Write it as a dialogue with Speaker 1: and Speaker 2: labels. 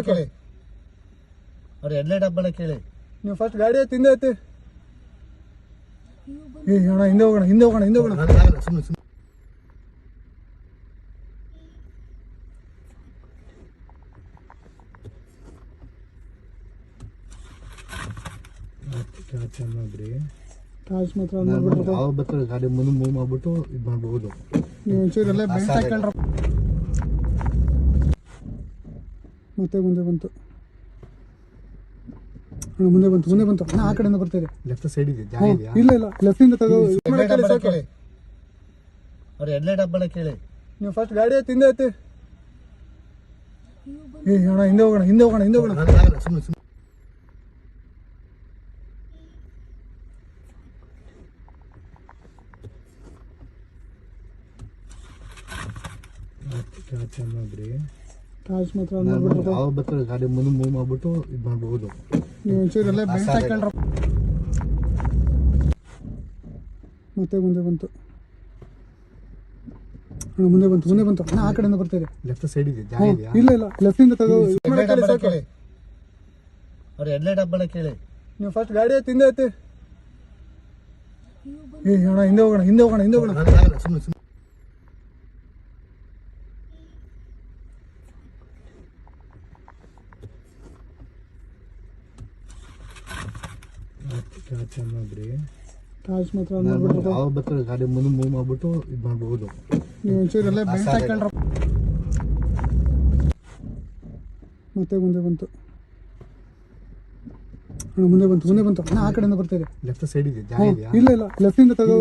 Speaker 1: ಕೇಳಿ ಅವ್ರ ಹೆಡ್ಲೈಟ್ ಹಬ್ಬಳ ಕೇಳಿ.
Speaker 2: ನೀವು ಫಸ್ಟ್ ಗಾಡಿ ತಿಂದೆ ಐತಿ. ಅಣ್ಣ ಹಿಂದೆ ಹೋಗೋಣ
Speaker 1: ಸುಮ್ಮನೆ
Speaker 2: ಟಾರ್ಚ್ ಮಾತ್ರ
Speaker 1: ಯಾವ ಬರ್ತಾರೆ ಗಾಡಿ ಮುಂದೆ ಮೂವ್ ಮಾಡ್ಬಿಟ್ಟು ಇದು ಮಾಡ್ಬೋದು.
Speaker 2: ನೀವು ಒಂಚೂರಲ್ಲೇ ಬೆಲ್ಟ್ ಹಾಕೊಂಡ್ರ ಮತ್ತೆ ಮುಂದೆ ಬಂತು ಅಣ್ಣ ಆ ಕಡೆಯಿಂದ ಬರ್ತೀರಿ.
Speaker 1: ಲೆಫ್ಟ್ ಸೈಡ್ ಇದೆ ಜಾಗ ಇದೆಯಾ?
Speaker 2: ಇಲ್ಲ ಲೆಫ್ಟ್ ಇಂದ ತಗೋ.
Speaker 1: ಕೇಳಿ ಅವ್ರ ಹೆಡ್ಲೈಟ್ ಹಬ್ಬಳ ಕೇಳಿ.
Speaker 2: ನೀವು ಫಸ್ಟ್ ಗಾಡಿ ತಿಂದೆ ಐತಿ. ಅಣ್ಣ ಹಿಂದೆ ಹೋಗೋಣ
Speaker 1: ಸುಮ್ಮನೆ
Speaker 2: ಟಾರ್ಚ್ ಮಾತ್ರ
Speaker 1: ಯಾವ ಬರ್ತಾರೆ ಗಾಡಿ ಮುಂದೆ ಮೂವ್ ಮಾಡ್ಬಿಟ್ಟು ಇದು ಮಾಡ್ಬೋದು.
Speaker 2: ನೀವು ಒಂಚೂರಲ್ಲೇ ಬೆಲ್ಟ್ ಹಾಕೊಂಡ್ರ ಮತ್ತೆ ಮುಂದೆ ಬಂತು ಅಣ್ಣ ಆ ಕಡೆಯಿಂದ ಬರ್ತೀರಿ.
Speaker 1: ಲೆಫ್ಟ್ ಸೈಡ್ ಇದೆ ಜಾಗ ಇದೆಯಾ?
Speaker 2: ಇಲ್ಲ ಲೆಫ್ಟ್ ಇಂದ ತಗೋ.
Speaker 1: ಕೇಳಿ ಅವ್ರ ಹೆಡ್ಲೈಟ್ ಹಬ್ಬಳ ಕೇಳಿ.
Speaker 2: ನೀವು ಫಸ್ಟ್ ಗಾಡಿ ತಿಂದೆ ಐತಿ. ಅಣ್ಣ ಹಿಂದೆ ಹೋಗೋಣ
Speaker 1: ಸುಮ್ಮನೆ
Speaker 2: ಟಾರ್ಚ್ ಮಾತ್ರ
Speaker 1: ಯಾವ ಬರ್ತಾರೆ ಗಾಡಿ ಮುಂದೆ ಮೂವ್ ಮಾಡ್ಬಿಟ್ಟು ಇದು ಮಾಡ್ಬೋದು.
Speaker 2: ನೀವು ಒಂಚೂರಲ್ಲೇ ಬೆಲ್ಟ್ ಹಾಕೊಂಡ್ರ ಮತ್ತೆ ಮುಂದೆ ಬಂತು ಅಣ್ಣ ಆ ಕಡೆಯಿಂದ ಬರ್ತೀರಿ.
Speaker 1: ಲೆಫ್ಟ್ ಸೈಡ್ ಇದೆ ಜಾಗ ಇದೆಯಾ?
Speaker 2: ಇಲ್ಲ ಲೆಫ್ಟ್ ಇಂದ ತಗೋ.